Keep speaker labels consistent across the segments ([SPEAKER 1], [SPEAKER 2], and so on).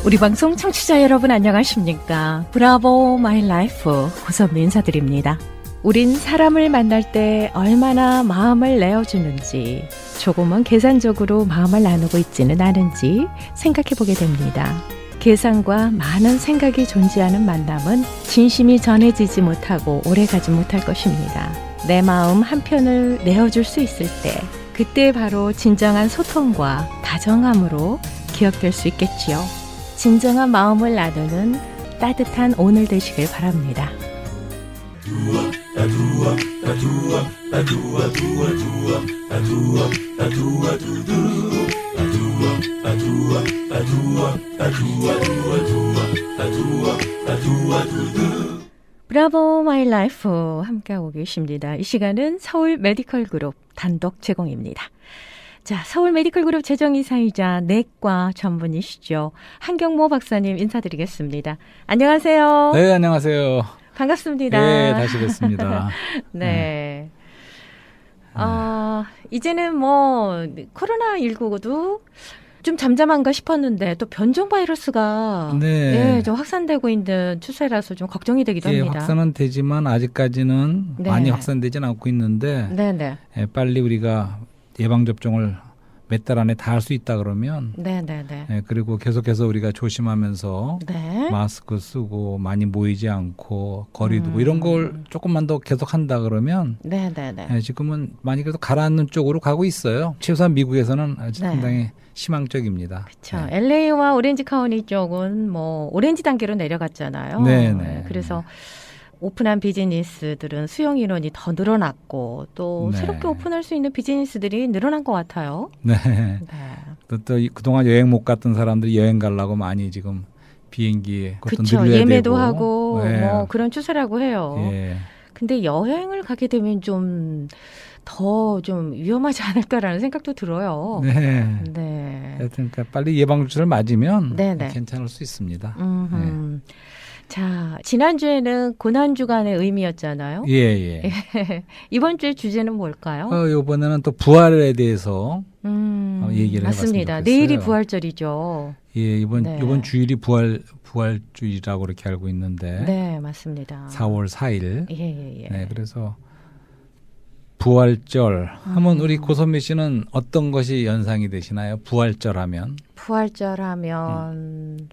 [SPEAKER 1] 우리 방송 청취자 여러분 안녕하십니까? 브라보 마이 라이프 고선미 인사드립니다. 우린 사람을 만날 때 얼마나 마음을 내어주는지, 조금은 계산적으로 마음을 나누고 있지는 않은지 생각해보게 됩니다. 계산과 많은 생각이 존재하는 만남은 진심이 전해지지 못하고 오래가지 못할 것입니다. 내 마음 한편을 내어줄 수 있을 때, 그때 바로 진정한 소통과 다정함으로 기억될 수 있겠지요. 진정한 마음을 나누는 따뜻한 오늘 되시길 바랍니다. 브라보 마이 라이프 함께하고 계십니다. 이 시간은 서울 메디컬 그룹 단독 제공입니다. 자, 서울 메디컬 그룹 재정이사이자 내과 전문이시죠. 한경모 박사님 인사드리겠습니다. 안녕하세요.
[SPEAKER 2] 네, 안녕하세요.
[SPEAKER 1] 반갑습니다.
[SPEAKER 2] 네, 다시 뵙습니다.
[SPEAKER 1] 네. 이제는 뭐 코로나19도 좀 잠잠한가 싶었는데 또 변종 바이러스가
[SPEAKER 2] 네.
[SPEAKER 1] 좀 확산되고 있는 추세라서 좀 걱정이 되기도
[SPEAKER 2] 예,
[SPEAKER 1] 합니다.
[SPEAKER 2] 확산은 되지만 아직까지는
[SPEAKER 1] 네.
[SPEAKER 2] 많이 확산되지는 않고 있는데
[SPEAKER 1] 네네.
[SPEAKER 2] 빨리 우리가 예방접종을 몇 달 안에 다 할 수 있다 그러면
[SPEAKER 1] 네네네.
[SPEAKER 2] 그리고 계속해서 우리가 조심하면서
[SPEAKER 1] 네.
[SPEAKER 2] 마스크 쓰고 많이 모이지 않고 거리 두고 이런 걸 조금만 더 계속한다 그러면
[SPEAKER 1] 네네네.
[SPEAKER 2] 지금은 많이 계속 가라앉는 쪽으로 가고 있어요. 최소한 미국에서는 아직
[SPEAKER 1] 네.
[SPEAKER 2] 상당히 희망적입니다.
[SPEAKER 1] 그렇죠. LA와 오렌지 카운티 쪽은 뭐 오렌지 단계로 내려갔잖아요.
[SPEAKER 2] 네네.
[SPEAKER 1] 그래서 오픈한 비즈니스들은 수용 인원이 더 늘어났고 또
[SPEAKER 2] 네.
[SPEAKER 1] 새롭게 오픈할 수 있는 비즈니스들이 늘어난 것 같아요.
[SPEAKER 2] 네.
[SPEAKER 1] 네.
[SPEAKER 2] 또 그동안 여행 못 갔던 사람들이 여행 가려고 많이 지금 비행기에 그것도
[SPEAKER 1] 그렇죠.
[SPEAKER 2] 늘려야
[SPEAKER 1] 예매도
[SPEAKER 2] 되고.
[SPEAKER 1] 하고
[SPEAKER 2] 네.
[SPEAKER 1] 뭐 그런 추세라고 해요.
[SPEAKER 2] 예.
[SPEAKER 1] 근데 여행을 가게 되면 좀 더 좀 위험하지 않을까라는 생각도 들어요.
[SPEAKER 2] 네.
[SPEAKER 1] 네.
[SPEAKER 2] 하여튼 그러니까 빨리 예방주사를 맞으면
[SPEAKER 1] 네네.
[SPEAKER 2] 괜찮을 수 있습니다.
[SPEAKER 1] 음흠. 자, 지난주에는 고난주간의 의미였잖아요.
[SPEAKER 2] 예, 예.
[SPEAKER 1] 이번 주의 주제는 뭘까요?
[SPEAKER 2] 이번에는 또 부활에 대해서 얘기를
[SPEAKER 1] 맞습니다.
[SPEAKER 2] 해봤으면 좋겠어요.
[SPEAKER 1] 내일이 부활절이죠.
[SPEAKER 2] 예,
[SPEAKER 1] 네.
[SPEAKER 2] 이번 주일이 부활주일이라고 그렇게 알고 있는데
[SPEAKER 1] 네, 맞습니다.
[SPEAKER 2] 4월 4일.
[SPEAKER 1] 예.
[SPEAKER 2] 네, 그래서 부활절 하면 우리 고선미 씨는 어떤 것이 연상이 되시나요? 부활절 하면?
[SPEAKER 1] 부활절 하면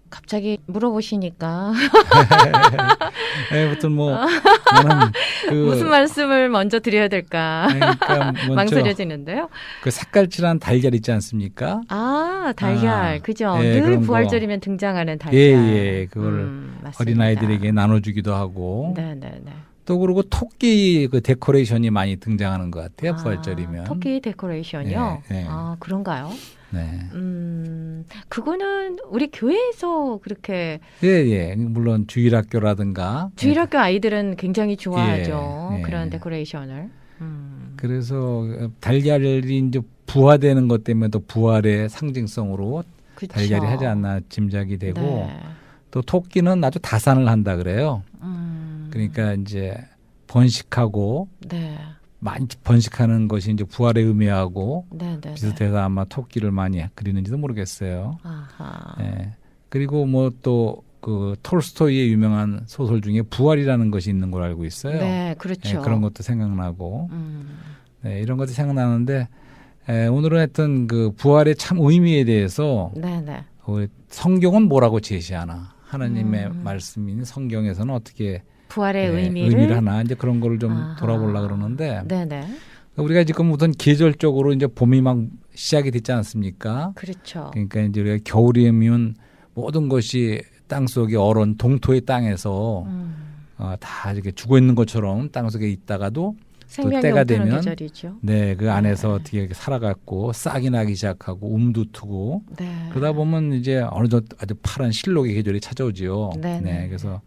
[SPEAKER 1] 갑자기 물어보시니까
[SPEAKER 2] 네, 보통 나는
[SPEAKER 1] 무슨 말씀을 먼저 드려야 될까
[SPEAKER 2] 그러니까 먼저
[SPEAKER 1] 망설여지는데요.
[SPEAKER 2] 그 색깔칠한 달걀 있지 않습니까?
[SPEAKER 1] 아, 달걀. 그죠.
[SPEAKER 2] 예,
[SPEAKER 1] 늘
[SPEAKER 2] 그런
[SPEAKER 1] 부활절이면 등장하는 달걀.
[SPEAKER 2] 예, 그걸
[SPEAKER 1] 맞습니다.
[SPEAKER 2] 어린아이들에게 나눠주기도 하고
[SPEAKER 1] 네네네.
[SPEAKER 2] 또 그리고 토끼 그 데코레이션이 많이 등장하는 것 같아요. 부활절이면.
[SPEAKER 1] 토끼 데코레이션이요?
[SPEAKER 2] 예.
[SPEAKER 1] 아, 그런가요?
[SPEAKER 2] 네.
[SPEAKER 1] 그거는 우리 교회에서 그렇게
[SPEAKER 2] 예. 물론 주일학교라든가.
[SPEAKER 1] 주일학교 아이들은 굉장히 좋아하죠.
[SPEAKER 2] 예.
[SPEAKER 1] 그런 데코레이션을.
[SPEAKER 2] 그래서 달걀이 이제 부화되는 것 때문에 또 부활의 상징성으로
[SPEAKER 1] 그쵸.
[SPEAKER 2] 달걀이 하지 않나 짐작이 되고
[SPEAKER 1] 네.
[SPEAKER 2] 또 토끼는 아주 다산을 한다 그래요. 그러니까 이제 번식하고
[SPEAKER 1] 네.
[SPEAKER 2] 많이 번식하는 것이 이제 부활의 의미하고
[SPEAKER 1] 네네.
[SPEAKER 2] 비슷해서 아마 토끼를 많이 그리는지도 모르겠어요.
[SPEAKER 1] 아하.
[SPEAKER 2] 예. 그리고 뭐 또 그 톨스토이의 유명한 소설 중에 부활이라는 것이 있는 걸 알고 있어요.
[SPEAKER 1] 네, 그렇죠.
[SPEAKER 2] 예, 그런 것도 생각나고
[SPEAKER 1] 네.
[SPEAKER 2] 이런 것도 생각나는데 오늘은 하여튼 그 부활의 참 의미에 대해서
[SPEAKER 1] 네네.
[SPEAKER 2] 성경은 뭐라고 제시하나 하나님의 말씀인 성경에서는 어떻게
[SPEAKER 1] 부활의
[SPEAKER 2] 의미를 하나 이제 그런 거를 좀 돌아보려고 그러는데
[SPEAKER 1] 네네.
[SPEAKER 2] 우리가 지금 우선 계절적으로 이제 봄이 막 시작이 됐지 않습니까?
[SPEAKER 1] 그렇죠.
[SPEAKER 2] 그러니까 이제 우리가 겨울이면 모든 것이 땅 속에 얼은 동토의 땅에서 다 이렇게 죽어 있는 것처럼 땅 속에 있다가도 또 때가 되면
[SPEAKER 1] 계절이죠.
[SPEAKER 2] 네, 그 안에서 어떻게 살아갔고 싹이 나기 시작하고 움도 트고
[SPEAKER 1] 네.
[SPEAKER 2] 그러다 보면 이제 어느 정도 아주 파란 실록의 계절이 찾아오지요.
[SPEAKER 1] 네네.
[SPEAKER 2] 네, 그래서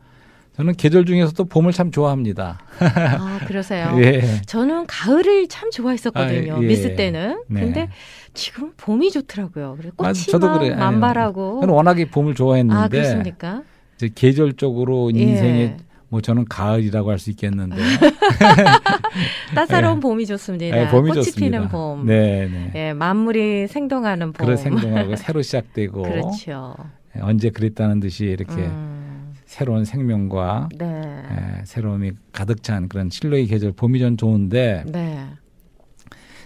[SPEAKER 2] 저는 계절 중에서도 봄을 참 좋아합니다.
[SPEAKER 1] 아, 그러세요?
[SPEAKER 2] 예.
[SPEAKER 1] 저는 가을을 참 좋아했었거든요.
[SPEAKER 2] 예.
[SPEAKER 1] 미스 때는.
[SPEAKER 2] 네.
[SPEAKER 1] 근데 지금 봄이 좋더라고요. 그래서 꽃이
[SPEAKER 2] 맞아, 저도
[SPEAKER 1] 막
[SPEAKER 2] 그래요.
[SPEAKER 1] 만발하고.
[SPEAKER 2] 저는 워낙에 봄을 좋아했는데
[SPEAKER 1] 아, 그렇습니까?
[SPEAKER 2] 이제 계절적으로 인생의 뭐 저는 가을이라고 할 수 있겠는데.
[SPEAKER 1] 따사로운 봄이 좋습니다.
[SPEAKER 2] 네, 봄이
[SPEAKER 1] 꽃이
[SPEAKER 2] 좋습니다.
[SPEAKER 1] 피는 봄.
[SPEAKER 2] 네, 네.
[SPEAKER 1] 예, 만물이 생동하는 봄.
[SPEAKER 2] 그래 생동하고 새로 시작되고.
[SPEAKER 1] 그렇죠.
[SPEAKER 2] 언제 그랬다는 듯이 이렇게 새로운 생명과
[SPEAKER 1] 네.
[SPEAKER 2] 새로움이 가득 찬 그런 칠로의 계절 봄이 전 좋은데.
[SPEAKER 1] 네.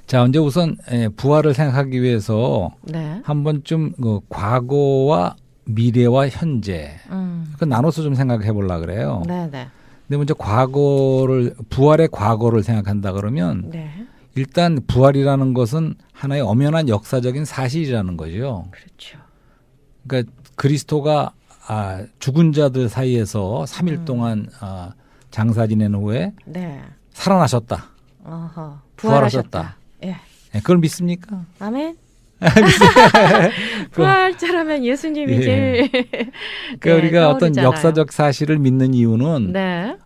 [SPEAKER 2] 자, 이제 우선 부활을 생각하기 위해서
[SPEAKER 1] 네.
[SPEAKER 2] 한번 좀 과거와 미래와 현재 그 나눠서 좀 생각해 보려고 그래요.
[SPEAKER 1] 네, 네.
[SPEAKER 2] 근데 먼저 부활의 과거를 생각한다 그러면
[SPEAKER 1] 네.
[SPEAKER 2] 일단 부활이라는 것은 하나의 엄연한 역사적인 사실이라는 거죠.
[SPEAKER 1] 그렇죠.
[SPEAKER 2] 그러니까 그리스도가 죽은 자들 사이에서 3일 동안 장사 지낸 후에
[SPEAKER 1] 네.
[SPEAKER 2] 살아나셨다.
[SPEAKER 1] 어허.
[SPEAKER 2] 부활하셨다.
[SPEAKER 1] 예.
[SPEAKER 2] 그걸 믿습니까?
[SPEAKER 1] 아멘. 부활자라면 예수님이
[SPEAKER 2] 예.
[SPEAKER 1] 제일
[SPEAKER 2] 그러니까 우리가 어떤
[SPEAKER 1] 떠오르잖아요.
[SPEAKER 2] 역사적 사실을 믿는 이유는
[SPEAKER 1] 네.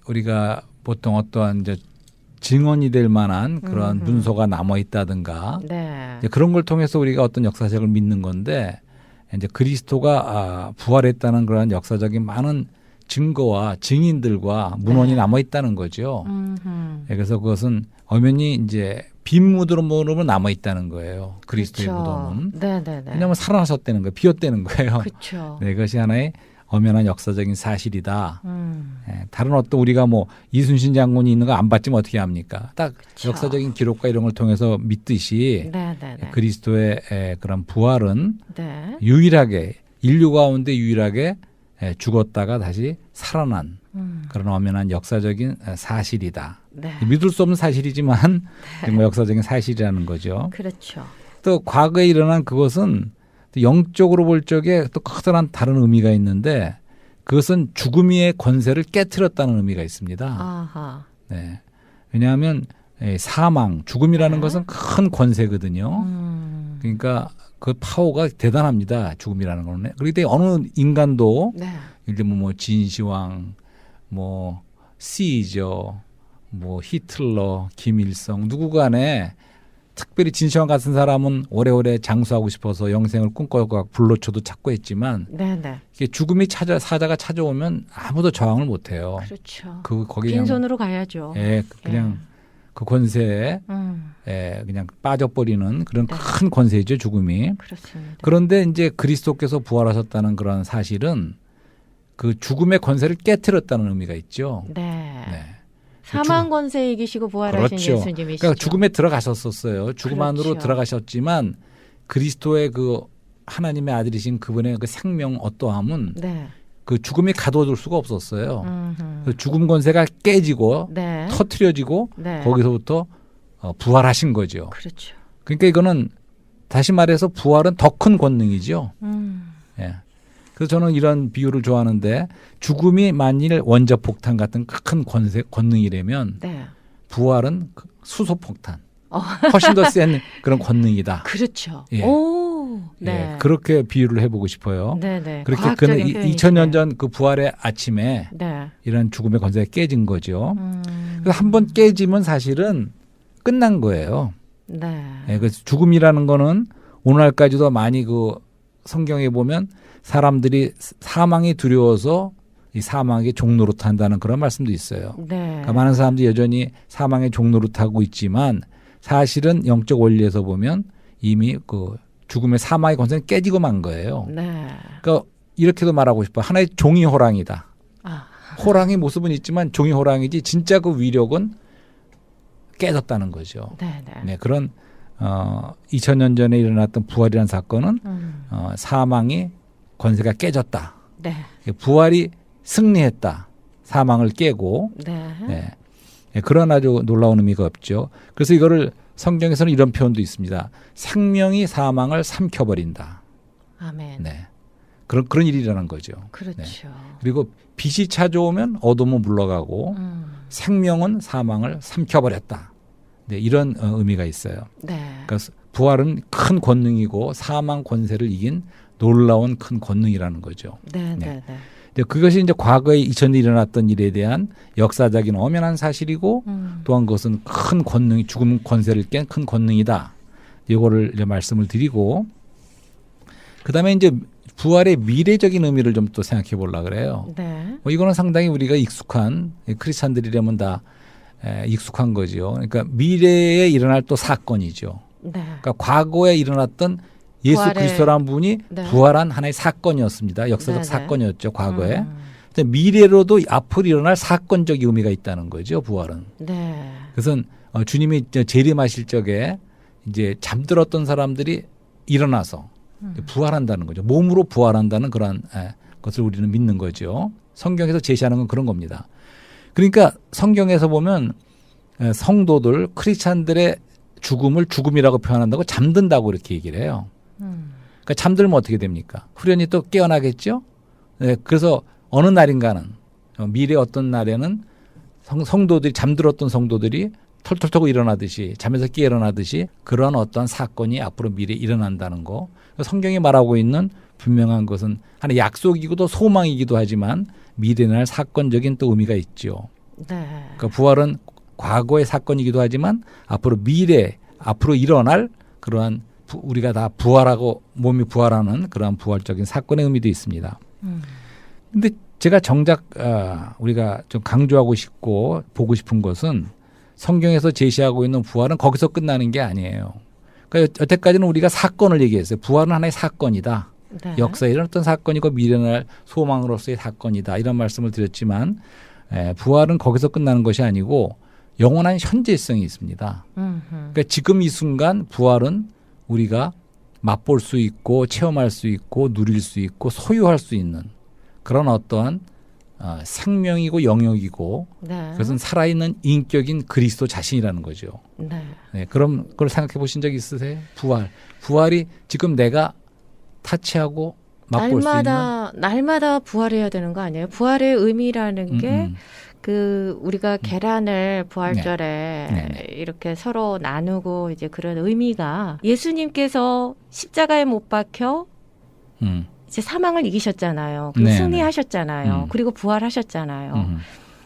[SPEAKER 2] 우리가 보통 어떠한 이제 증언이 될 만한 그런 문서가 남아 있다든가
[SPEAKER 1] 네.
[SPEAKER 2] 그런 걸 통해서 우리가 어떤 역사적을 믿는 건데 이제 그리스도가 부활했다는 그런 역사적인 많은 증거와 증인들과 문헌이 남아 있다는 거죠. 그래서 그것은 엄연히 이제 빈 무덤으로 남아 있다는 거예요. 그리스도의
[SPEAKER 1] 그렇죠.
[SPEAKER 2] 무덤은.
[SPEAKER 1] 네네네.
[SPEAKER 2] 왜냐하면 살아나셨다는 거예요. 비었다는 거예요.
[SPEAKER 1] 그렇죠.
[SPEAKER 2] 네, 그것이 하나의 엄연한 역사적인 사실이다. 다른 어떤 우리가 뭐 이순신 장군이 있는 거 안 봤지만 어떻게 합니까? 딱
[SPEAKER 1] 그쵸.
[SPEAKER 2] 역사적인 기록과 이런 걸 통해서 믿듯이
[SPEAKER 1] 네네네.
[SPEAKER 2] 그리스도의 그런 부활은
[SPEAKER 1] 네.
[SPEAKER 2] 유일하게 인류 가운데 유일하게 죽었다가 다시 살아난 그런 엄연한 역사적인 사실이다.
[SPEAKER 1] 네.
[SPEAKER 2] 믿을 수 없는 사실이지만 정말 역사적인 사실이라는 거죠.
[SPEAKER 1] 그렇죠.
[SPEAKER 2] 또 과거에 일어난 그것은 또 영적으로 볼 적에 또 커다란 다른 의미가 있는데 그것은 죽음의 권세를 깨트렸다는 의미가 있습니다.
[SPEAKER 1] 아하.
[SPEAKER 2] 네. 왜냐하면 사망, 죽음이라는
[SPEAKER 1] 네.
[SPEAKER 2] 것은 큰 권세거든요. 그러니까 그 파워가 대단합니다. 죽음이라는 거는. 그런데 어느 인간도
[SPEAKER 1] 네.
[SPEAKER 2] 예를 들면 뭐 진시황, 뭐 시저, 뭐 히틀러, 김일성 누구 간에 특별히 진시황 같은 사람은 오래오래 장수하고 싶어서 영생을 꿈꿔서 불로초도 찾고 했지만
[SPEAKER 1] 네네.
[SPEAKER 2] 이게 죽음이 사자가 찾아오면 아무도 저항을 못해요.
[SPEAKER 1] 그렇죠.
[SPEAKER 2] 거기
[SPEAKER 1] 빈손으로 가야죠.
[SPEAKER 2] 그냥 그 권세에 그냥 빠져버리는 그런 큰 권세죠, 죽음이.
[SPEAKER 1] 그렇습니다.
[SPEAKER 2] 그런데 이제 그리스도께서 부활하셨다는 그런 사실은 그 죽음의 권세를 깨트렸다는 의미가 있죠.
[SPEAKER 1] 네.
[SPEAKER 2] 네.
[SPEAKER 1] 사망 권세 이기시고 부활하신
[SPEAKER 2] 그렇죠.
[SPEAKER 1] 예수님이시죠.
[SPEAKER 2] 그러니까 죽음에 들어가셨었어요. 죽음 안으로
[SPEAKER 1] 그렇죠.
[SPEAKER 2] 들어가셨지만 그리스도의 그 하나님의 아들이신 그분의 그 생명 어떠함은
[SPEAKER 1] 네.
[SPEAKER 2] 그 죽음이 가둬둘 수가 없었어요. 그 죽음 권세가 깨지고
[SPEAKER 1] 네.
[SPEAKER 2] 터트려지고
[SPEAKER 1] 네.
[SPEAKER 2] 거기서부터 부활하신 거죠.
[SPEAKER 1] 그렇죠.
[SPEAKER 2] 그러니까 이거는 다시 말해서 부활은 더 큰 권능이죠. 예. 그래서 저는 이런 비유를 좋아하는데 죽음이 만일 원자폭탄 같은 큰 권능이라면
[SPEAKER 1] 네.
[SPEAKER 2] 부활은 수소폭탄. 훨씬 더 센 그런 권능이다.
[SPEAKER 1] 그렇죠.
[SPEAKER 2] 예.
[SPEAKER 1] 오. 네.
[SPEAKER 2] 예, 그렇게 비유를 해보고 싶어요.
[SPEAKER 1] 네네.
[SPEAKER 2] 그렇게
[SPEAKER 1] 과학적인
[SPEAKER 2] 그는
[SPEAKER 1] 표현이시네.
[SPEAKER 2] 2000년 전 그 부활의 아침에
[SPEAKER 1] 네.
[SPEAKER 2] 이런 죽음의 권세가 깨진 거죠. 그래서 한번 깨지면 사실은 끝난 거예요.
[SPEAKER 1] 네.
[SPEAKER 2] 예, 그래서 죽음이라는 거는 오늘날까지도 많이 그 성경에 보면 사람들이 사망이 두려워서 이 사망의 종노릇 한다는 그런 말씀도 있어요.
[SPEAKER 1] 네.
[SPEAKER 2] 그러니까 많은 사람들이 여전히 사망의 종노릇 하고 있지만 사실은 영적 원리에서 보면 이미 그 죽음의 사망의 권세는 깨지고 만 거예요.
[SPEAKER 1] 네.
[SPEAKER 2] 그러니까 이렇게도 말하고 싶어요. 하나의 종이 호랑이다.
[SPEAKER 1] 아.
[SPEAKER 2] 호랑이 모습은 있지만 종이 호랑이지 진짜 그 위력은 깨졌다는 거죠.
[SPEAKER 1] 네네.
[SPEAKER 2] 네, 그런 2000년 전에 일어났던 부활이라는 사건은 사망이 권세가 깨졌다.
[SPEAKER 1] 네.
[SPEAKER 2] 부활이 승리했다. 사망을 깨고
[SPEAKER 1] 네.
[SPEAKER 2] 네. 네, 그런 아주 놀라운 의미가 없죠. 그래서 이거를 성경에서는 이런 표현도 있습니다. 생명이 사망을 삼켜버린다.
[SPEAKER 1] 아멘.
[SPEAKER 2] 네. 그런 일이라는 거죠.
[SPEAKER 1] 그렇죠.
[SPEAKER 2] 네. 그리고 빛이 찾아오면 어둠은 물러가고 생명은 사망을 삼켜버렸다. 네, 이런 의미가 있어요.
[SPEAKER 1] 네.
[SPEAKER 2] 그러니까 부활은 큰 권능이고 사망 권세를 이긴 놀라운 큰 권능이라는 거죠.
[SPEAKER 1] 네,
[SPEAKER 2] 네.
[SPEAKER 1] 네, 네.
[SPEAKER 2] 근데 그것이 이제 과거에 2000년에 일어났던 일에 대한 역사적인 엄연한 사실이고 또한 그것은 큰 권능이 죽음 권세를 깬 큰 권능이다. 이거를 이제 말씀을 드리고 그다음에 이제 부활의 미래적인 의미를 좀 또 생각해 보려고 그래요.
[SPEAKER 1] 네.
[SPEAKER 2] 이거는 상당히 우리가 익숙한 크리스찬들이라면 다 익숙한 거죠. 그러니까 미래에 일어날 또 사건이죠.
[SPEAKER 1] 네.
[SPEAKER 2] 그러니까 과거에 일어났던 예수
[SPEAKER 1] 부활의-
[SPEAKER 2] 그리스도라는 분이
[SPEAKER 1] 네.
[SPEAKER 2] 부활한 하나의 사건이었습니다. 역사적
[SPEAKER 1] 네네.
[SPEAKER 2] 사건이었죠. 과거에. 근데 미래로도 앞으로 일어날 사건적 의미가 있다는 거죠. 부활은.
[SPEAKER 1] 네.
[SPEAKER 2] 그래서 주님이 재림하실 적에 이제 잠들었던 사람들이 일어나서 부활한다는 거죠. 몸으로 부활한다는 그런 것을 우리는 믿는 거죠. 성경에서 제시하는 건 그런 겁니다. 그러니까 성경에서 보면 성도들, 크리스찬들의 죽음을 죽음이라고 표현한다고 잠든다고 이렇게 얘기를 해요. 그러니까 잠들면 어떻게 됩니까? 후련히 또 깨어나겠죠? 네, 그래서 어느 날인가는 미래 어떤 날에는 성도들이 잠들었던 성도들이 털털털 일어나듯이 잠에서 깨어나듯이 그런 어떤 사건이 앞으로 미래에 일어난다는 거. 성경이 말하고 있는 분명한 것은 하나의 약속이기도 소망이기도 하지만 미래에 날 사건적인 또 의미가 있죠.
[SPEAKER 1] 네.
[SPEAKER 2] 그러니까 부활은 과거의 사건이기도 하지만 앞으로 미래 앞으로 일어날 그러한 우리가 다 부활하고 몸이 부활하는 그러한 부활적인 사건의 의미도 있습니다. 근데 제가 정작 우리가 좀 강조하고 싶고 보고 싶은 것은 성경에서 제시하고 있는 부활은 거기서 끝나는 게 아니에요. 그러니까 여태까지는 우리가 사건을 얘기했어요. 부활은 하나의 사건이다.
[SPEAKER 1] 네.
[SPEAKER 2] 역사에 일어났던 사건이고 미래에 날 소망으로서의 사건이다. 이런 말씀을 드렸지만 부활은 거기서 끝나는 것이 아니고 영원한 현재성이 있습니다. 그러니까 지금 이 순간 부활은 우리가 맛볼 수 있고 체험할 수 있고 누릴 수 있고 소유할 수 있는 그런 어떠한 생명이고 영역이고
[SPEAKER 1] 네.
[SPEAKER 2] 그것은 살아있는 인격인 그리스도 자신이라는 거죠.
[SPEAKER 1] 네.
[SPEAKER 2] 네, 그럼 그걸 생각해 보신 적 있으세요? 부활이 지금 내가 타치하고 맛볼 수 있는
[SPEAKER 1] 날마다 부활해야 되는 거 아니에요? 부활의 의미라는 게 그 우리가 계란을 부활절에
[SPEAKER 2] 네네.
[SPEAKER 1] 이렇게 서로 나누고 이제 그런 의미가 예수님께서 십자가에 못 박혀 이제 사망을 이기셨잖아요. 그리고
[SPEAKER 2] 네네.
[SPEAKER 1] 승리하셨잖아요. 그리고 부활하셨잖아요.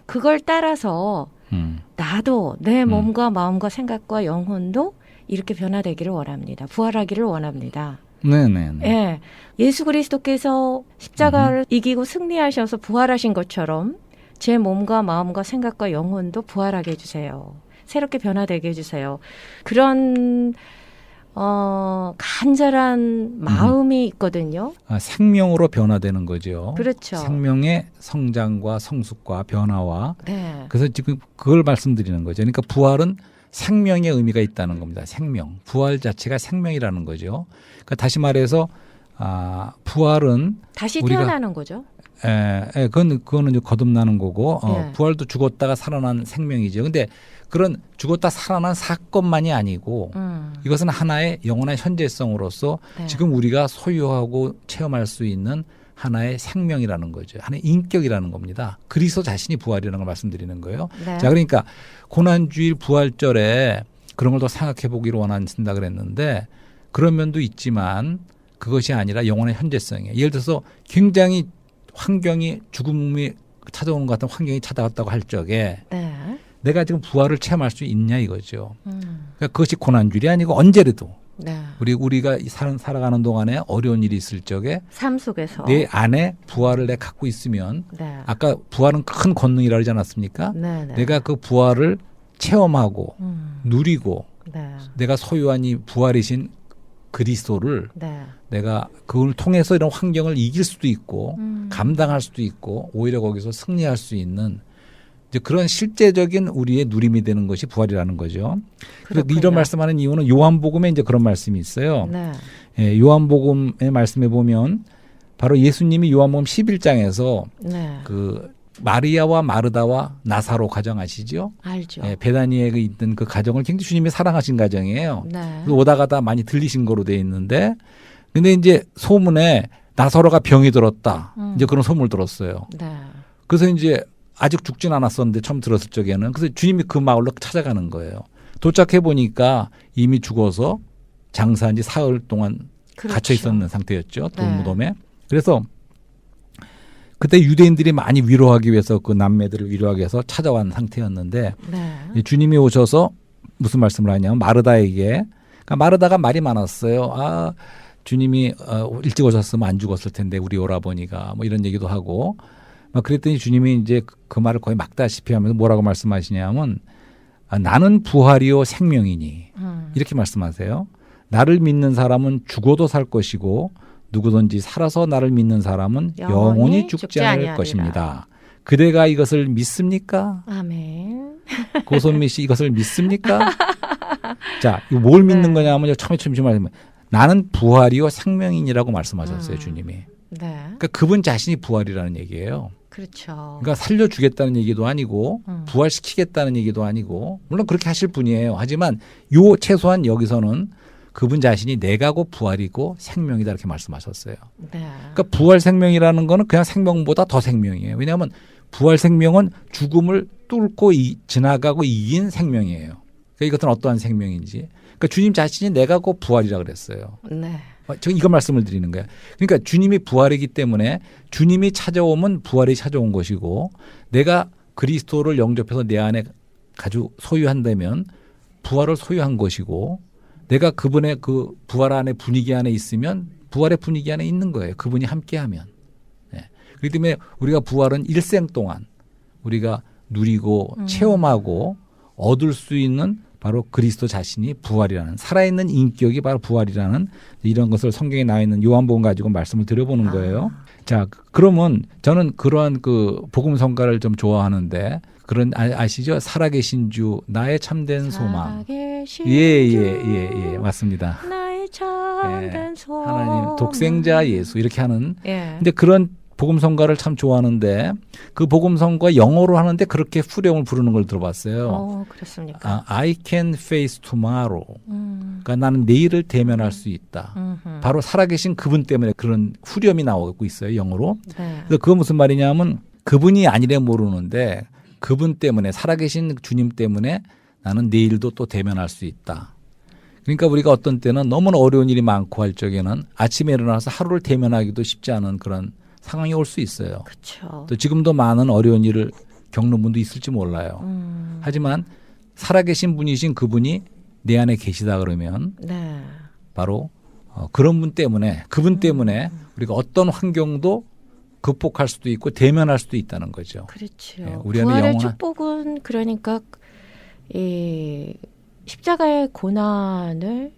[SPEAKER 1] 그걸 따라서 나도 내 몸과 마음과 생각과 영혼도 이렇게 변화되기를 원합니다. 부활하기를 원합니다.
[SPEAKER 2] 네네.
[SPEAKER 1] 예. 예수 그리스도께서 십자가를 이기고 승리하셔서 부활하신 것처럼 제 몸과 마음과 생각과 영혼도 부활하게 해주세요. 새롭게 변화되게 해주세요. 그런 간절한 마음이 있거든요.
[SPEAKER 2] 생명으로 변화되는 거죠.
[SPEAKER 1] 그렇죠.
[SPEAKER 2] 생명의 성장과 성숙과 변화와
[SPEAKER 1] 네.
[SPEAKER 2] 그래서 지금 그걸 말씀드리는 거죠. 그러니까 부활은 생명의 의미가 있다는 겁니다. 생명. 부활 자체가 생명이라는 거죠. 그러니까 다시 말해서 부활은
[SPEAKER 1] 다시
[SPEAKER 2] 우리가
[SPEAKER 1] 태어나는 거죠.
[SPEAKER 2] 그거는 이제 거듭나는 거고
[SPEAKER 1] 예.
[SPEAKER 2] 부활도 죽었다가 살아난 생명이죠. 근데 그런 죽었다 살아난 사건만이 아니고 이것은 하나의 영원한 현재성으로서
[SPEAKER 1] 네.
[SPEAKER 2] 지금 우리가 소유하고 체험할 수 있는 하나의 생명이라는 거죠. 하나의 인격이라는 겁니다. 그리스도 자신이 부활이라는 걸 말씀드리는 거예요.
[SPEAKER 1] 네.
[SPEAKER 2] 자, 그러니까 고난주일 부활절에 그런 걸 더 생각해 보기를 원한다 그랬는데 그런 면도 있지만 그것이 아니라 영원한 현재성이에요. 예를 들어서 굉장히 환경이 죽음이 찾아오는 것 같은 환경이 찾아왔다고 할 적에
[SPEAKER 1] 네.
[SPEAKER 2] 내가 지금 부활을 체험할 수 있냐 이거죠. 그러니까 그것이 고난주일이 아니고 언제라도
[SPEAKER 1] 네.
[SPEAKER 2] 우리가 살아가는 동안에 어려운 일이 있을 적에
[SPEAKER 1] 삶 속에서
[SPEAKER 2] 내 안에 부활을 내가 갖고 있으면
[SPEAKER 1] 네.
[SPEAKER 2] 아까 부활은 큰 권능이라 그러지 않았습니까?
[SPEAKER 1] 네. 네.
[SPEAKER 2] 내가 그 부활을 체험하고 누리고
[SPEAKER 1] 네.
[SPEAKER 2] 내가 소유한 이 부활이신 그리스도를
[SPEAKER 1] 네.
[SPEAKER 2] 내가 그걸 통해서 이런 환경을 이길 수도 있고 감당할 수도 있고 오히려 거기서 승리할 수 있는 이제 그런 실제적인 우리의 누림이 되는 것이 부활이라는 거죠. 그래서
[SPEAKER 1] 그렇군요.
[SPEAKER 2] 이런 말씀하는 이유는 요한복음에 이제 그런 말씀이 있어요.
[SPEAKER 1] 네.
[SPEAKER 2] 요한복음의 말씀에 보면 바로 예수님이 요한복음 11장에서
[SPEAKER 1] 네.
[SPEAKER 2] 그 마리아와 마르다와 나사로 가정 아시죠?
[SPEAKER 1] 알죠.
[SPEAKER 2] 베다니에 있던 그 가정을 굉장히 주님이 사랑하신 가정이에요.
[SPEAKER 1] 네.
[SPEAKER 2] 오다 가다 많이 들리신 거로 돼 있는데 근데 이제 소문에 나사로가 병이 들었다. 이제 그런 소문을 들었어요.
[SPEAKER 1] 네.
[SPEAKER 2] 그래서 이제 아직 죽진 않았었는데 처음 들었을 적에는 그래서 주님이 그 마을로 찾아가는 거예요. 도착해 보니까 이미 죽어서 장사한 지 사흘 동안
[SPEAKER 1] 그렇죠.
[SPEAKER 2] 갇혀 있었는 상태였죠.
[SPEAKER 1] 네.
[SPEAKER 2] 돌무덤에. 그래서 그때 유대인들이 많이 위로하기 위해서 그 남매들을 위로하기 위해서 찾아온 상태였는데
[SPEAKER 1] 네.
[SPEAKER 2] 주님이 오셔서 무슨 말씀을 하냐면 마르다에게 그러니까 마르다가 말이 많았어요. 주님이 일찍 오셨으면 안 죽었을 텐데 우리 오라버니가 뭐 이런 얘기도 하고 막 그랬더니 주님이 이제 그 말을 거의 막다시피 하면서 뭐라고 말씀하시냐면 나는 부활이요 생명이니 이렇게 말씀하세요. 나를 믿는 사람은 죽어도 살 것이고 누구든지 살아서 나를 믿는 사람은 영원히 죽지 않을 것입니다. 그대가 이것을 믿습니까?
[SPEAKER 1] 아멘.
[SPEAKER 2] 고선미 씨 이것을 믿습니까? 자, 이거 뭘 믿는 거냐면 처음에 말씀하시면 나는 부활이요 생명이니라고 말씀하셨어요, 주님이.
[SPEAKER 1] 네.
[SPEAKER 2] 그러니까 그분 자신이 부활이라는 얘기예요.
[SPEAKER 1] 그렇죠.
[SPEAKER 2] 그러니까 살려주겠다는 얘기도 아니고 부활시키겠다는 얘기도 아니고 물론 그렇게 하실 분이에요. 하지만 요 최소한 여기서는 그분 자신이 내가 곧 부활이고 생명이다 이렇게 말씀하셨어요.
[SPEAKER 1] 네.
[SPEAKER 2] 그러니까 부활 생명이라는 거는 그냥 생명보다 더 생명이에요. 왜냐하면 부활 생명은 죽음을 뚫고 지나가고 이긴 생명이에요. 그러니까 이것은 어떠한 생명인지. 그러니까 주님 자신이 내가 곧 부활이라 그랬어요.
[SPEAKER 1] 네.
[SPEAKER 2] 저 이거 말씀을 드리는 거예요. 그러니까 주님이 부활이기 때문에 주님이 찾아오면 부활이 찾아온 것이고 내가 그리스도를 영접해서 내 안에 소유한다면 부활을 소유한 것이고 내가 그분의 그 부활 안에 분위기 안에 있으면 부활의 분위기 안에 있는 거예요. 그분이 함께하면. 네. 그렇기 때문에 우리가 부활은 일생 동안 우리가 누리고 체험하고 얻을 수 있는 바로 그리스도 자신이 부활이라는 살아있는 인격이 바로 부활이라는 이런 것을 성경에 나와 있는 요한복음 가지고 말씀을 드려보는 거예요. 자, 그러면 저는 그러한 그 복음 성가를 좀 좋아하는데 그런 아시죠? 살아계신 주 나의 참된 소망. 예, 맞습니다.
[SPEAKER 1] 나의 참된 소망.
[SPEAKER 2] 하나님 독생자 예수 이렇게 하는.
[SPEAKER 1] 예.
[SPEAKER 2] 근데 그런 복음 성가를 참 좋아하는데 그 복음 성가 영어로 하는데 그렇게 후렴을 부르는 걸 들어봤어요.
[SPEAKER 1] 그렇습니까?
[SPEAKER 2] I can face tomorrow. 그러니까 나는 내일을 대면할 수 있다. 바로 살아계신 그분 때문에 그런 후렴이 나오고 있어요, 영어로.
[SPEAKER 1] 네.
[SPEAKER 2] 그래서 그거 무슨 말이냐면 그분이 아니래 모르는데 그분 때문에 살아계신 주님 때문에 나는 내일도 또 대면할 수 있다. 그러니까 우리가 어떤 때는 너무나 어려운 일이 많고 할 적에는 아침에 일어나서 하루를 대면하기도 쉽지 않은 그런 상황이 올 수 있어요.
[SPEAKER 1] 그렇죠.
[SPEAKER 2] 또 지금도 많은 어려운 일을 겪는 분도 있을지 몰라요. 하지만 살아계신 분이신 그분이 내 안에 계시다 그러면
[SPEAKER 1] 네.
[SPEAKER 2] 바로 그런 분 때문에 그분 때문에 우리가 어떤 환경도 극복할 수도 있고 대면할 수도 있다는 거죠.
[SPEAKER 1] 그렇죠.
[SPEAKER 2] 네, 우리 안에
[SPEAKER 1] 부활의
[SPEAKER 2] 영원한
[SPEAKER 1] 축복은 그러니까 이 십자가의 고난을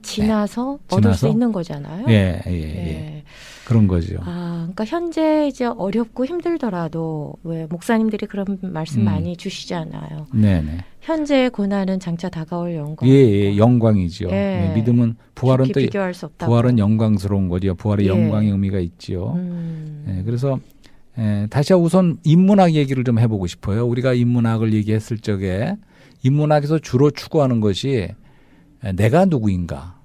[SPEAKER 1] 지나서 얻을 수 있는 거잖아요.
[SPEAKER 2] 예. 그런 거죠.
[SPEAKER 1] 그러니까 현재 이제 어렵고 힘들더라도 왜 목사님들이 그런 말씀 많이 주시잖아요.
[SPEAKER 2] 네네.
[SPEAKER 1] 현재의 고난은 장차 다가올 영광.
[SPEAKER 2] 예, 영광이죠. 예, 믿음은 부활은 또
[SPEAKER 1] 비교할 수 없다고.
[SPEAKER 2] 부활은 영광스러운 거죠. 부활의 영광의 의미가 있지요. 예, 그래서 다시 우선 인문학 얘기를 좀 해보고 싶어요. 우리가 인문학을 얘기했을 적에 인문학에서 주로 추구하는 것이 내가 누구인가.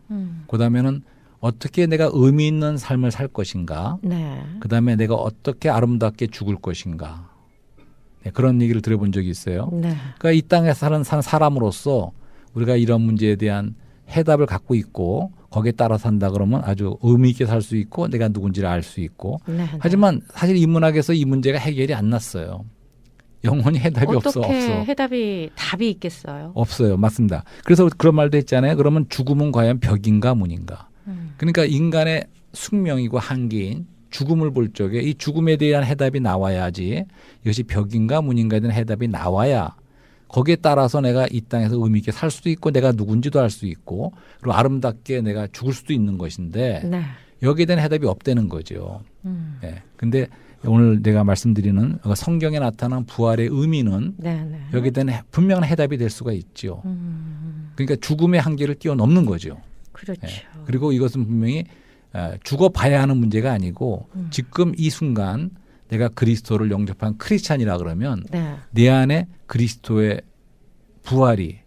[SPEAKER 2] 그다음에는 어떻게 내가 의미 있는 삶을 살 것인가.
[SPEAKER 1] 네.
[SPEAKER 2] 그다음에 내가 어떻게 아름답게 죽을 것인가. 네, 그런 얘기를 들어본 적이 있어요.
[SPEAKER 1] 네.
[SPEAKER 2] 그러니까 이 땅에 사는 사람으로서 우리가 이런 문제에 대한 해답을 갖고 있고 거기에 따라 산다 그러면 아주 의미 있게 살 수 있고 내가 누군지를 알 수 있고.
[SPEAKER 1] 네.
[SPEAKER 2] 하지만 사실 인문학에서 이 문제가 해결이 안 났어요. 영원히 해답이 없어.
[SPEAKER 1] 어떻게 답이 있겠어요?
[SPEAKER 2] 없어요. 맞습니다. 그래서 그런 말도 했잖아요. 그러면 죽음은 과연 벽인가 문인가. 그러니까 인간의 숙명이고 한계인 죽음을 볼 적에 이 죽음에 대한 해답이 나와야지 이것이 벽인가 문인가에 대한 해답이 나와야 거기에 따라서 내가 이 땅에서 의미 있게 살 수도 있고 내가 누군지도 알 수 있고 그리고 아름답게 내가 죽을 수도 있는 것인데
[SPEAKER 1] 네.
[SPEAKER 2] 여기에 대한 해답이 없다는 거죠. 네. 근데 오늘 내가 말씀드리는 성경에 나타난 부활의 의미는 여기에 대한 분명한 해답이 될 수가 있죠. 그러니까 죽음의 한계를 뛰어넘는 거죠.
[SPEAKER 1] 그렇죠.
[SPEAKER 2] 네. 그리고 이것은 분명히 죽어봐야 하는 문제가 아니고 지금 이 순간 내가 그리스도를 영접한 크리스찬이라 그러면 내 안에 그리스도의 부활이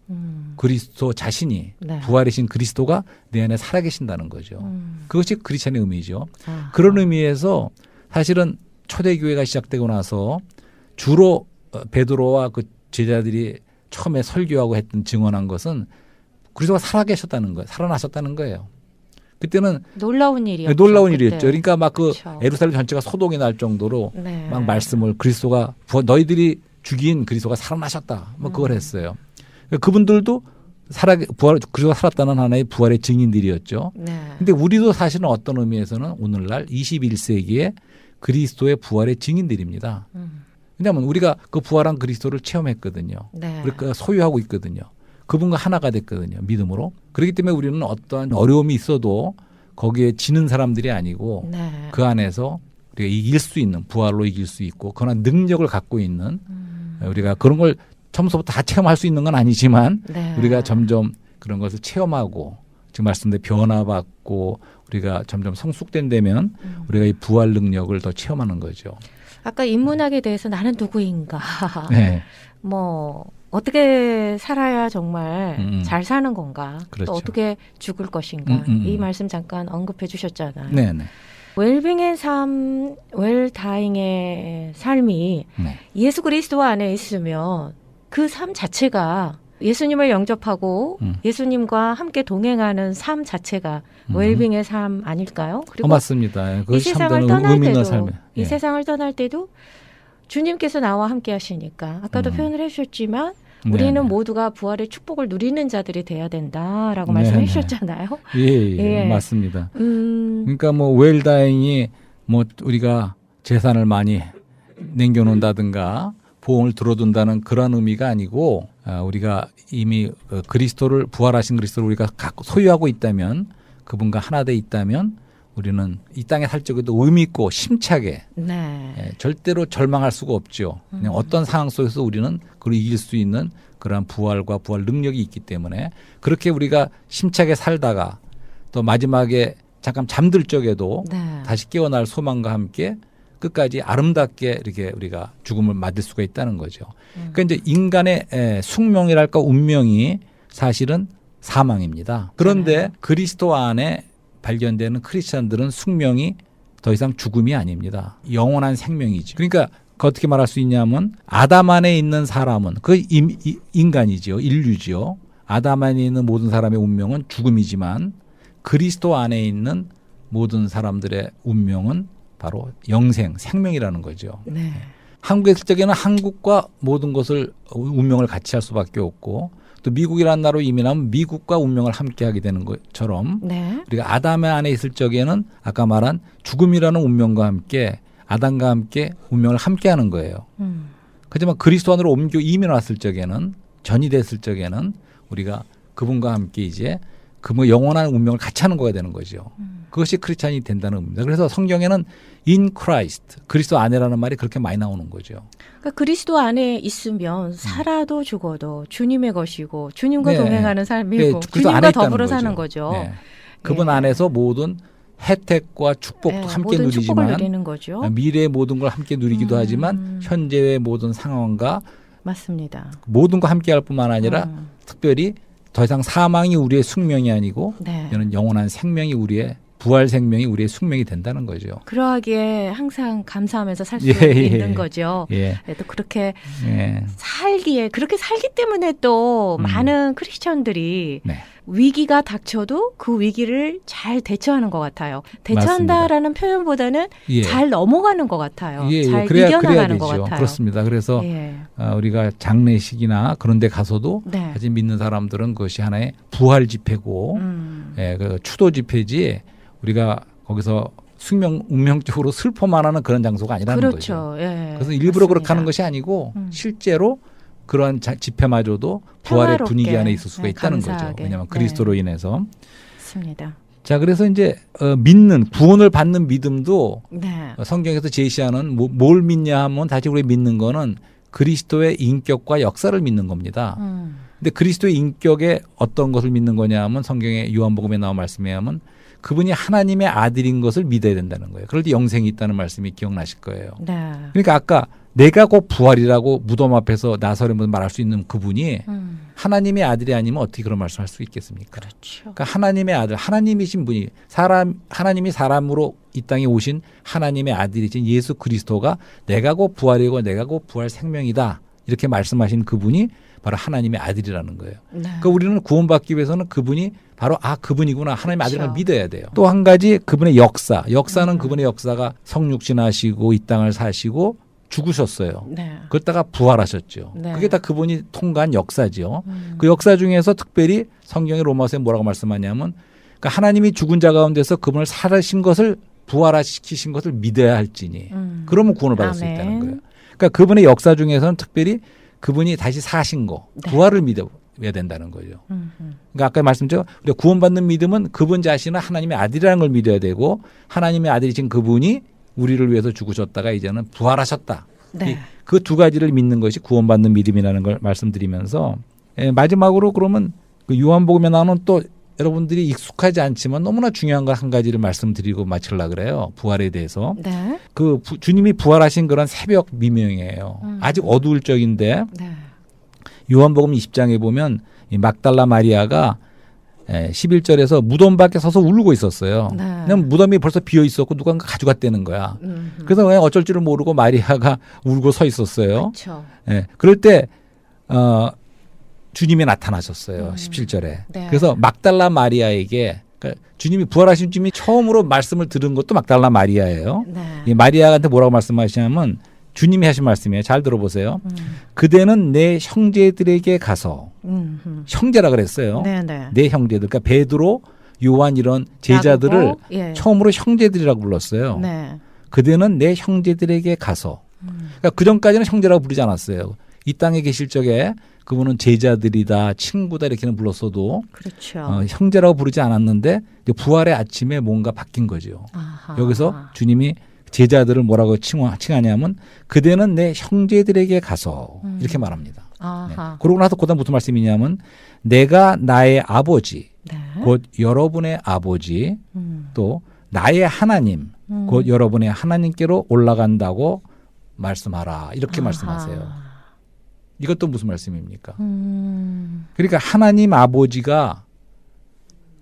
[SPEAKER 2] 그리스도 자신이 부활이신 그리스도가 내 안에 살아계신다는 거죠. 그것이 크리스찬의 의미죠. 그런 의미에서 사실은 초대교회가 시작되고 나서 주로 베드로와 그 제자들이 처음에 설교하고 했던 증언한 것은 그리스도가 살아계셨다는 거예요. 살아나셨다는 거예요. 그때는
[SPEAKER 1] 놀라운 일이었죠.
[SPEAKER 2] 놀라운 일이었죠. 그러니까 막 그
[SPEAKER 1] 그렇죠.
[SPEAKER 2] 예루살렘 전체가 소동이 날 정도로 막 말씀을 너희들이 죽인 그리스도가 살아나셨다. 뭐 그걸 했어요. 그분들도 그리스도가 살았다는 하나의 부활의 증인들이었죠.
[SPEAKER 1] 네.
[SPEAKER 2] 근데 우리도 사실은 어떤 의미에서는 오늘날 21세기에 그리스도의 부활의 증인들입니다. 왜냐하면 우리가 그 부활한 그리스도를 체험했거든요.
[SPEAKER 1] 네.
[SPEAKER 2] 그러니까 소유하고 있거든요. 그분과 하나가 됐거든요. 믿음으로. 그렇기 때문에 우리는 어떠한 어려움이 있어도 거기에 지는 사람들이 아니고
[SPEAKER 1] 네.
[SPEAKER 2] 그 안에서 우리가 이길 수 있는, 부활로 이길 수 있고 그런 능력을 갖고 있는 우리가 그런 걸 처음부터 다 체험할 수 있는 건 아니지만
[SPEAKER 1] 네.
[SPEAKER 2] 우리가 점점 그런 것을 체험하고 지금 말씀대로 변화받고 우리가 점점 성숙된다면 우리가 이 부활 능력을 더 체험하는 거죠.
[SPEAKER 1] 아까 인문학에 대해서 나는 누구인가,
[SPEAKER 2] 네.
[SPEAKER 1] 뭐 어떻게 살아야 정말 잘 사는 건가,
[SPEAKER 2] 그렇죠.
[SPEAKER 1] 또 어떻게 죽을 것인가, 이 말씀 잠깐 언급해 주셨잖아요.
[SPEAKER 2] 네네.
[SPEAKER 1] 웰빙의 삶, 웰다잉의 삶이
[SPEAKER 2] 네.
[SPEAKER 1] 예수 그리스도 안에 있으면 그 삶 자체가 예수님을 영접하고 예수님과 함께 동행하는 삶 자체가 웰빙의 삶 아닐까요? 그리고
[SPEAKER 2] 맞습니다.
[SPEAKER 1] 이 세상을 떠날
[SPEAKER 2] 의미 있는
[SPEAKER 1] 때도
[SPEAKER 2] 삶에.
[SPEAKER 1] 이 세상을 떠날 때도 주님께서 나와 함께 하시니까 아까도 표현을 해주셨지만 우리는
[SPEAKER 2] 네네.
[SPEAKER 1] 모두가 부활의 축복을 누리는 자들이 돼야 된다라고
[SPEAKER 2] 네네.
[SPEAKER 1] 말씀해 주셨잖아요.
[SPEAKER 2] 예,
[SPEAKER 1] 예.
[SPEAKER 2] 맞습니다. 그러니까 뭐 웰다잉이 뭐 우리가 재산을 많이 남겨놓는다든가 보험을 들어둔다는 그런 의미가 아니고 우리가 이미 그리스도를 부활하신 그리스도를 우리가 갖고 소유하고 있다면 그분과 하나 돼 있다면 우리는 이 땅에 살 적에도 의미 있고 심차게
[SPEAKER 1] 네.
[SPEAKER 2] 절대로 절망할 수가 없죠. 그냥 어떤 상황 속에서 우리는 그걸 이길 수 있는 그러한 부활과 부활 능력이 있기 때문에 그렇게 우리가 심차게 살다가 또 마지막에 잠깐 잠들 적에도
[SPEAKER 1] 네.
[SPEAKER 2] 다시 깨어날 소망과 함께 끝까지 아름답게 이렇게 우리가 죽음을 맞을 수가 있다는 거죠. 그러니까 이제 인간의 숙명이랄까 운명이 사실은 사망입니다. 그런데 그리스도 안에 발견되는 크리스찬들은 숙명이 더 이상 죽음이 아닙니다. 영원한 생명이지. 그러니까 어떻게 말할 수 있냐면 아담 안에 있는 사람은 그 인간이지요. 인류지요. 아담 안에 있는 모든 사람의 운명은 죽음이지만 그리스도 안에 있는 모든 사람들의 운명은 바로 영생, 생명이라는 거죠.
[SPEAKER 1] 네.
[SPEAKER 2] 한국에 있을 적에는 한국과 모든 것을 운명을 같이 할 수밖에 없고 또 미국이라는 나라로 이민하면 미국과 운명을 함께 하게 되는 것처럼
[SPEAKER 1] 네.
[SPEAKER 2] 우리가 아담의 안에 있을 적에는 아까 말한 죽음이라는 운명과 함께 아담과 함께 운명을 함께 하는 거예요. 하지만 그리스도 안으로 옮겨 이민 왔을 적에는 전이 됐을 적에는 우리가 그분과 함께 이제 그분의 영원한 운명을 같이 하는 거가 되는 거죠. 그것이 크리스찬이 된다는 의미입니다. 그래서 성경에는 in Christ, 그리스도 안에라는 말이 그렇게 많이 나오는 거죠.
[SPEAKER 1] 그러니까 그리스도 안에 있으면 살아도 죽어도 주님의 것이고 주님과
[SPEAKER 2] 네.
[SPEAKER 1] 동행하는 삶이고
[SPEAKER 2] 네, 그리스도 안에
[SPEAKER 1] 주님과
[SPEAKER 2] 있다는
[SPEAKER 1] 더불어
[SPEAKER 2] 거죠.
[SPEAKER 1] 사는 거죠.
[SPEAKER 2] 네. 그분
[SPEAKER 1] 예.
[SPEAKER 2] 안에서 모든 혜택과 축복도
[SPEAKER 1] 네,
[SPEAKER 2] 함께
[SPEAKER 1] 모든 축복을
[SPEAKER 2] 누리지만
[SPEAKER 1] 누리는 거죠.
[SPEAKER 2] 미래의 모든 걸 함께 누리기도 하지만 현재의 모든 상황과
[SPEAKER 1] 맞습니다.
[SPEAKER 2] 모든 거 함께 할 뿐만 아니라 특별히 더 이상 사망이 우리의 숙명이 아니고
[SPEAKER 1] 네.
[SPEAKER 2] 이는 영원한 생명이 우리의 부활 생명이 우리의 숙명이 된다는 거죠.
[SPEAKER 1] 그러하기에 항상 감사하면서 살 수
[SPEAKER 2] 예,
[SPEAKER 1] 있는
[SPEAKER 2] 예.
[SPEAKER 1] 거죠.
[SPEAKER 2] 예.
[SPEAKER 1] 또 그렇게
[SPEAKER 2] 예.
[SPEAKER 1] 살기에 그렇게 살기 때문에 또 많은 크리스천들이
[SPEAKER 2] 네.
[SPEAKER 1] 위기가 닥쳐도 그 위기를 잘 대처하는 것 같아요. 대처한다라는 표현보다는
[SPEAKER 2] 예.
[SPEAKER 1] 잘 넘어가는 것 같아요.
[SPEAKER 2] 예, 예.
[SPEAKER 1] 잘
[SPEAKER 2] 그래야
[SPEAKER 1] 이겨나가는 것
[SPEAKER 2] 되죠.
[SPEAKER 1] 같아요.
[SPEAKER 2] 그렇습니다. 그래서
[SPEAKER 1] 예.
[SPEAKER 2] 우리가 장례식이나 그런 데 가서도
[SPEAKER 1] 네.
[SPEAKER 2] 사실 믿는 사람들은 그것이 하나의 부활 집회고 예, 그 추도 집회지 우리가 거기서 운명적으로 슬퍼만 하는 그런 장소가 아니라는
[SPEAKER 1] 그렇죠.
[SPEAKER 2] 거죠.
[SPEAKER 1] 예.
[SPEAKER 2] 그래서 일부러
[SPEAKER 1] 맞습니다.
[SPEAKER 2] 그렇게 하는 것이 아니고 실제로 그러한 집회마저도 부활의
[SPEAKER 1] 평화롭게,
[SPEAKER 2] 분위기 안에 있을 수가
[SPEAKER 1] 네,
[SPEAKER 2] 있다는 거죠.
[SPEAKER 1] 감사하게.
[SPEAKER 2] 왜냐하면
[SPEAKER 1] 네.
[SPEAKER 2] 그리스도로 인해서.
[SPEAKER 1] 맞습니다.
[SPEAKER 2] 자, 그래서 이제 믿는 구원을 받는 믿음도
[SPEAKER 1] 네.
[SPEAKER 2] 성경에서 제시하는 뭘 믿냐 하면 다시 우리 믿는 거는 그리스도의 인격과 역사를 믿는 겁니다. 근데 그리스도의 인격에 어떤 것을 믿는 거냐 하면 성경의 요한복음에 나온 말씀에 하면 그분이 하나님의 아들인 것을 믿어야 된다는 거예요. 그럴 때 영생이 있다는 말씀이 기억나실 거예요.
[SPEAKER 1] 네.
[SPEAKER 2] 그러니까 아까 내가 곧 부활이라고 무덤 앞에서 나서려면 말할 수 있는 그분이 하나님의 아들이 아니면 어떻게 그런 말씀을 할 수 있겠습니까?
[SPEAKER 1] 그렇죠.
[SPEAKER 2] 그러니까 하나님의 아들, 하나님이신 분이 하나님이 사람으로 이 땅에 오신 하나님의 아들이신 예수 그리스도가 내가 곧 부활이고 내가 곧 부활 생명이다. 이렇게 말씀하신 그분이 바로 하나님의 아들이라는 거예요.
[SPEAKER 1] 네.
[SPEAKER 2] 그러니까 우리는 구원받기 위해서는 그분이 바로 그분이구나. 하나님의
[SPEAKER 1] 그렇죠.
[SPEAKER 2] 아들을 믿어야 돼요. 또 한 가지 그분의 역사는 그분의 역사가 성육신하시고 이 땅을 사시고 죽으셨어요.
[SPEAKER 1] 네.
[SPEAKER 2] 그러다가 부활하셨죠.
[SPEAKER 1] 네.
[SPEAKER 2] 그게 다 그분이 통과한 역사죠. 그 역사 중에서 특별히 성경의 로마서에 뭐라고 말씀하냐면 그러니까 하나님이 죽은 자 가운데서 그분을 살아신 것을 부활시키신 것을 믿어야 할지니 그러면 구원을 받을 수
[SPEAKER 1] 아멘.
[SPEAKER 2] 있다는 거예요. 그러니까 그분의 역사 중에서는 특별히 그분이 다시 사신 거,
[SPEAKER 1] 네.
[SPEAKER 2] 부활을 믿어야 된다는 거죠. 그러니까 아까 말씀드렸죠. 우리가 구원받는 믿음은 그분 자신은 하나님의 아들이라는 걸 믿어야 되고 하나님의 아들이신 그분이 우리를 위해서 죽으셨다가 이제는 부활하셨다.
[SPEAKER 1] 네.
[SPEAKER 2] 그 두 가지를 믿는 것이 구원받는 믿음이라는 걸 말씀드리면서 마지막으로 그러면 그 요한복음에 나오는 또 여러분들이 익숙하지 않지만 너무나 중요한 걸 한 가지를 말씀드리고 마치려고 그래요. 부활에 대해서.
[SPEAKER 1] 네.
[SPEAKER 2] 그 주님이 부활하신 그런 새벽 미명이에요. 아직 어두울 적인데
[SPEAKER 1] 네.
[SPEAKER 2] 요한복음 20장에 보면 이 막달라 마리아가 11절에서 무덤 밖에 서서 울고 있었어요.
[SPEAKER 1] 네.
[SPEAKER 2] 그냥 무덤이 벌써 비어 있었고 누군가 가져갔다는 거야. 그래서 그냥 어쩔 줄을 모르고 마리아가 울고 서 있었어요.
[SPEAKER 1] 그렇죠.
[SPEAKER 2] 그럴 때 주님이 나타나셨어요. 17절에.
[SPEAKER 1] 네.
[SPEAKER 2] 그래서 막달라 마리아에게 그러니까 주님이 부활하신 주님이 처음으로 말씀을 들은 것도 막달라 마리아예요.
[SPEAKER 1] 네.
[SPEAKER 2] 이 마리아한테 뭐라고 말씀하시냐면 주님이 하신 말씀이에요. 잘 들어보세요. 그대는 내 형제들에게 가서 형제라 그랬어요.
[SPEAKER 1] 네, 네.
[SPEAKER 2] 내 형제들. 그러니까 베드로, 요한 이런 제자들을
[SPEAKER 1] 야고보, 예.
[SPEAKER 2] 처음으로 형제들이라고 불렀어요.
[SPEAKER 1] 네.
[SPEAKER 2] 그대는 내 형제들에게 가서. 그러니까 그 전까지는 형제라고 부르지 않았어요. 이 땅에 계실 적에 그분은 제자들이다, 친구다 이렇게는 불렀어도
[SPEAKER 1] 그렇죠.
[SPEAKER 2] 형제라고 부르지 않았는데 부활의 아침에 뭔가 바뀐 거죠.
[SPEAKER 1] 아하.
[SPEAKER 2] 여기서 주님이 제자들을 뭐라고 칭하냐면 그대는 내 형제들에게 가서 이렇게 말합니다.
[SPEAKER 1] 아하.
[SPEAKER 2] 네. 그러고 나서 그다음 무슨 말씀이냐면 내가 나의 아버지
[SPEAKER 1] 네.
[SPEAKER 2] 곧 여러분의 아버지 또 나의 하나님 곧 여러분의 하나님께로 올라간다고 말씀하라 이렇게 말씀하세요. 이것도 무슨 말씀입니까? 그러니까 하나님 아버지가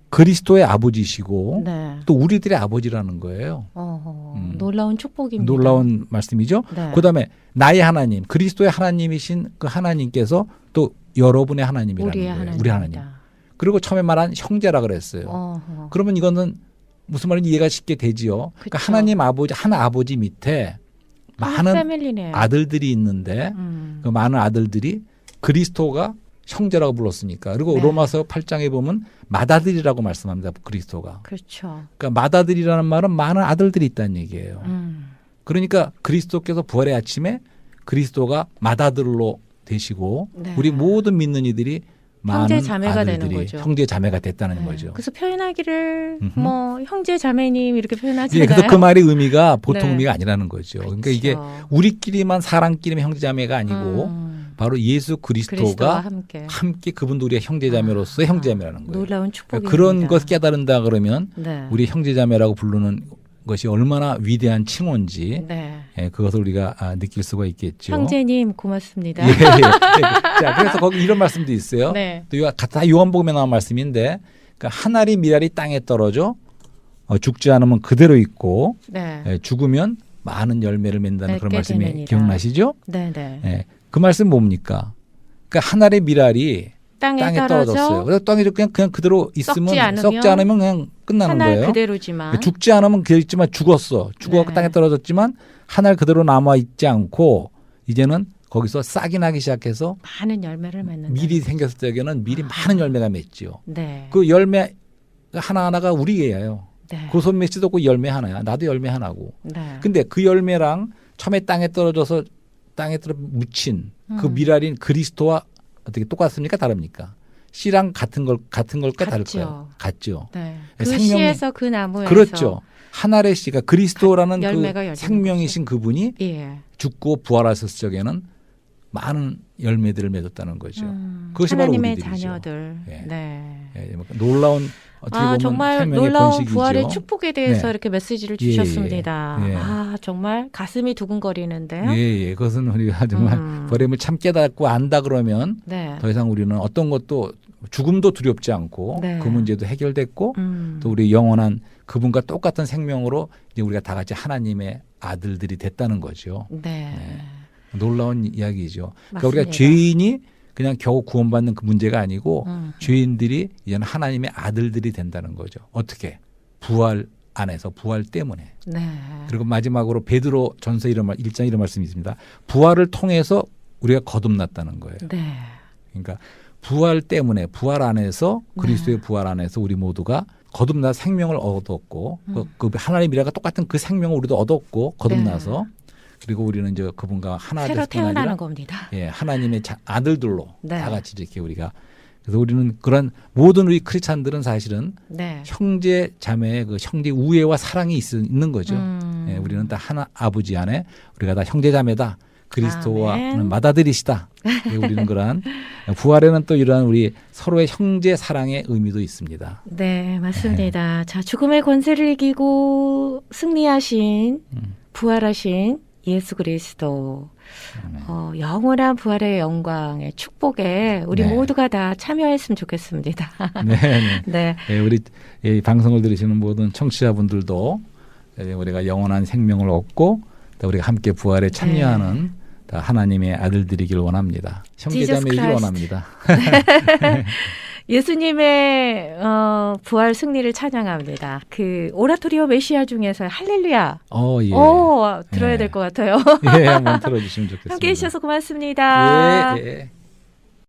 [SPEAKER 2] 그리스도의 아버지시고
[SPEAKER 1] 네.
[SPEAKER 2] 또 우리들의 아버지라는 거예요.
[SPEAKER 1] 놀라운 축복입니다.
[SPEAKER 2] 놀라운 말씀이죠.
[SPEAKER 1] 네.
[SPEAKER 2] 그다음에 나의 하나님, 그리스도의 하나님이신 그 하나님께서 또 여러분의 하나님이라는
[SPEAKER 1] 우리의
[SPEAKER 2] 거예요.
[SPEAKER 1] 하나님.
[SPEAKER 2] 우리 하나님. 그리고 처음에 말한 형제라 그랬어요. 그러면 이거는 무슨 말인지 이해가 쉽게 되지요. 그러니까
[SPEAKER 1] 그쵸.
[SPEAKER 2] 하나님 아버지, 한 아버지 밑에 많은
[SPEAKER 1] 패밀리네요.
[SPEAKER 2] 아들들이 있는데 그 많은 아들들이 그리스도가 형제라고 불렀으니까. 그리고
[SPEAKER 1] 네.
[SPEAKER 2] 로마서 8장에 보면 맏아들이라고 말씀합니다. 그리스도가.
[SPEAKER 1] 그렇죠.
[SPEAKER 2] 그러니까 맏아들이라는 말은 많은 아들들이 있다는 얘기예요. 그러니까 그리스도께서 부활의 아침에 그리스도가 맏아들로 되시고
[SPEAKER 1] 네.
[SPEAKER 2] 우리 모든 믿는 이들이 많은
[SPEAKER 1] 형제 자매가 되는
[SPEAKER 2] 아들들이
[SPEAKER 1] 거죠.
[SPEAKER 2] 형제 자매가 됐다는
[SPEAKER 1] 네.
[SPEAKER 2] 거죠.
[SPEAKER 1] 그래서 표현하기를
[SPEAKER 2] 음흠.
[SPEAKER 1] 뭐 형제 자매님 이렇게 표현하잖아요.
[SPEAKER 2] 예, 그래서 그 말의 의미가 보통
[SPEAKER 1] 네.
[SPEAKER 2] 의미가 아니라는 거죠. 그러니까 이게
[SPEAKER 1] 그렇죠.
[SPEAKER 2] 우리끼리만 사람끼리만 형제 자매가 아니고 바로 예수
[SPEAKER 1] 그리스도와
[SPEAKER 2] 그리스도가
[SPEAKER 1] 함께
[SPEAKER 2] 함께 그분도 우리의 형제자매로서 의 형제자매라는 거예요.
[SPEAKER 1] 놀라운 축복입니다.
[SPEAKER 2] 그런 것 깨달은다 그러면
[SPEAKER 1] 네.
[SPEAKER 2] 우리 형제자매라고 부르는 것이 얼마나 위대한 칭호인지
[SPEAKER 1] 네.
[SPEAKER 2] 그것을 우리가 느낄 수가 있겠죠.
[SPEAKER 1] 형제님 고맙습니다.
[SPEAKER 2] 예, 예. 자, 그래서 거기 이런 말씀도 있어요.
[SPEAKER 1] 네.
[SPEAKER 2] 또 다 요한복음에 나온 말씀인데 그러니까 한 알이 미랄이 땅에 떨어져 죽지 않으면 그대로 있고
[SPEAKER 1] 네.
[SPEAKER 2] 죽으면 많은 열매를 맺는다는 그런
[SPEAKER 1] 맺게
[SPEAKER 2] 말씀이
[SPEAKER 1] 되느니라.
[SPEAKER 2] 기억나시죠?
[SPEAKER 1] 네, 네.
[SPEAKER 2] 예. 그 말씀 뭡니까? 그러니까 한 알의 미랄이 땅에 떨어졌어요. 그래서 땅에 그냥 그대로 있으면 썩지 않으면 그냥 끝나는
[SPEAKER 1] 한 알
[SPEAKER 2] 거예요.
[SPEAKER 1] 그대로지만
[SPEAKER 2] 죽지 않으면 그대로 있지만 죽었어. 죽어서
[SPEAKER 1] 네.
[SPEAKER 2] 땅에 떨어졌지만 한 알 그대로 남아 있지 않고 이제는 거기서 싹이 나기 시작해서
[SPEAKER 1] 많은 열매를 맺는다.
[SPEAKER 2] 밀이 생겼을 때에는 밀이 많은 열매가 맺지요.
[SPEAKER 1] 네.
[SPEAKER 2] 그 열매 하나하나가 우리예요.
[SPEAKER 1] 네.
[SPEAKER 2] 그 손 맺지도 그 열매 하나야. 나도 열매 하나고.
[SPEAKER 1] 네.
[SPEAKER 2] 근데 그 열매랑 처음에 땅에 떨어져서 땅에 떨어 묻힌 그 밀알인 그리스도와 어떻게 똑같습니까? 다릅니까? 씨랑 같은 걸까 다를까요? 같죠.
[SPEAKER 1] 네. 그
[SPEAKER 2] 생명이-
[SPEAKER 1] 씨에서 그 나무에서
[SPEAKER 2] 그렇죠. 한 알의 씨가 그리스도라는
[SPEAKER 1] 열매가
[SPEAKER 2] 그
[SPEAKER 1] 열리는
[SPEAKER 2] 생명이신 그분이
[SPEAKER 1] 예.
[SPEAKER 2] 죽고 부활하셨을 적에는 많은 열매들을 맺었다는 거죠. 그것이 바로
[SPEAKER 1] 하나님의
[SPEAKER 2] 우리들이죠.
[SPEAKER 1] 자녀들.
[SPEAKER 2] 예.
[SPEAKER 1] 네.
[SPEAKER 2] 예, 놀라운 어떻게 보면
[SPEAKER 1] 정말
[SPEAKER 2] 생명의
[SPEAKER 1] 놀라운
[SPEAKER 2] 번식이죠.
[SPEAKER 1] 부활의 축복에 대해서
[SPEAKER 2] 네.
[SPEAKER 1] 이렇게 메시지를
[SPEAKER 2] 예,
[SPEAKER 1] 주셨습니다.
[SPEAKER 2] 예.
[SPEAKER 1] 정말 가슴이 두근거리는데요.
[SPEAKER 2] 예, 그것은 우리가 정말 버림을 참 깨닫고 안다 그러면
[SPEAKER 1] 네.
[SPEAKER 2] 더 이상 우리는 어떤 것도 죽음도 두렵지 않고
[SPEAKER 1] 네.
[SPEAKER 2] 그 문제도 해결됐고 또 우리 영원한 그분과 똑같은 생명으로 이제 우리가 다 같이 하나님의 아들들이 됐다는 거죠.
[SPEAKER 1] 네.
[SPEAKER 2] 놀라운 이야기죠. 그러니까 우리가
[SPEAKER 1] 맞습니다.
[SPEAKER 2] 죄인이 그냥 겨우 구원받는 그 문제가 아니고
[SPEAKER 1] 음.
[SPEAKER 2] 죄인들이 이제는 하나님의 아들들이 된다는 거죠. 어떻게? 부활 안에서 부활 때문에.
[SPEAKER 1] 네.
[SPEAKER 2] 그리고 마지막으로 베드로 전서 1장 이런 말씀이 있습니다. 부활을 통해서 우리가 거듭났다는 거예요.
[SPEAKER 1] 네.
[SPEAKER 2] 그러니까 부활 때문에 부활 안에서 그리스도의 부활 안에서 우리 모두가 거듭나 생명을 얻었고 그 하나님의 미래가 똑같은 그 생명을 우리도 얻었고 거듭나서 그리고 우리는 이제 그분과 하나
[SPEAKER 1] 새로
[SPEAKER 2] 될 뿐 아니라
[SPEAKER 1] 태어나는 겁니다.
[SPEAKER 2] 예, 하나님의 아들들로
[SPEAKER 1] 네.
[SPEAKER 2] 다 같이 이렇게 우리가 그래서 우리는 그런 모든 우리 크리스찬들은 사실은
[SPEAKER 1] 네.
[SPEAKER 2] 형제 자매의 그 형제 우애와 사랑이 있는 거죠. 예, 우리는 다 하나 아버지 안에 우리가 다 형제 자매다. 그리스도와는
[SPEAKER 1] 아멘.
[SPEAKER 2] 맏아들이시다. 예, 우리는 그러한 부활에는 또 이러한 우리 서로의 형제 사랑의 의미도 있습니다.
[SPEAKER 1] 네, 맞습니다. 자, 죽음의 권세를 이기고 승리하신 부활하신 예수 그리스도 영원한 부활의 영광의 축복에 우리
[SPEAKER 2] 네.
[SPEAKER 1] 모두가 다 참여했으면 좋겠습니다.
[SPEAKER 2] 네, 네.
[SPEAKER 1] 네.
[SPEAKER 2] 예, 우리 이 방송을 들으시는 모든 청취자분들도 우리가 영원한 생명을 얻고 또 우리가 함께 부활에 참여하는 다 하나님의 아들들이길 원합니다. 형제자매이길
[SPEAKER 1] Jesus
[SPEAKER 2] 원합니다.
[SPEAKER 1] 예수님의 부활 승리를 찬양합니다. 그 오라토리오 메시아 중에서 할렐루야.
[SPEAKER 2] 예.
[SPEAKER 1] 들어야
[SPEAKER 2] 예.
[SPEAKER 1] 될 것 같아요.
[SPEAKER 2] 예, 한번 들어주시면 좋겠습니다.
[SPEAKER 1] 함께해 주셔서 고맙습니다.
[SPEAKER 2] 예, 예.